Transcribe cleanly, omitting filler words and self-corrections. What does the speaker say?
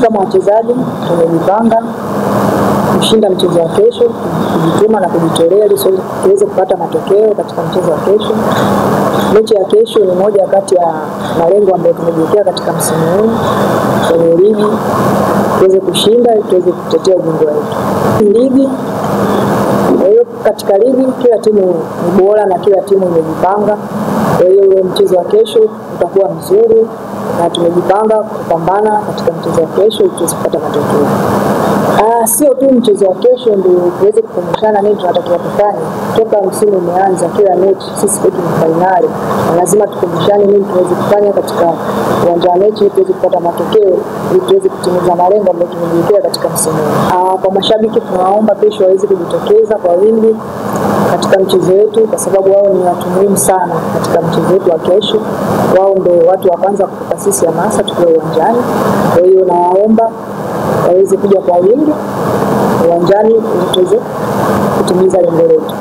kama wachezaji tumejipanga kushinda mchezo wa kesho, kujituma na kujitolea ili tuweze kupata matokeo katika mchezo wa kesho. Mechi ya kesho ni moja kati ya malengo ambayo tumejiwekea katika msimu huu kwenye ligi, tuweze kushinda ili tuweze kutetea ubingwa wetu. Ligi katika ligi kila timu ni bora na kila timu imejipanga. Kwa hiyo mchezo wa kesho utakuwa mzuri na tumejipanga kupambana katika mchezo wa kesho ili tuweze kupata matokeo. Sio tu mchezo wa kesho ndio tuweze kukumbushana nini tunatakiwa kufanya. Toka msimu umeanza kila mechi sisi kwetu ni finali. Lazima tukumbushane nini tuweze kufanya katika uwanja wa mechi ili tuweze kupata matokeo ili tuweze kutimiza malengo ambayo tumejiwekea katika msimu huu. Kwa mashabiki tunawaomba kesho waweze kujitokeza kwa wingi katika mchezo wetu kwa sababu wao ni watu muhimu sana katika mchezo wetu wa kesho. Wao ndio watu wa kwanza kutupa sisi hamasa tukiwa uwanjani. Kwa hiyo nawaomba waweze kuja kwa wingi uwanjani ili tuweze kutimiza lengo letu.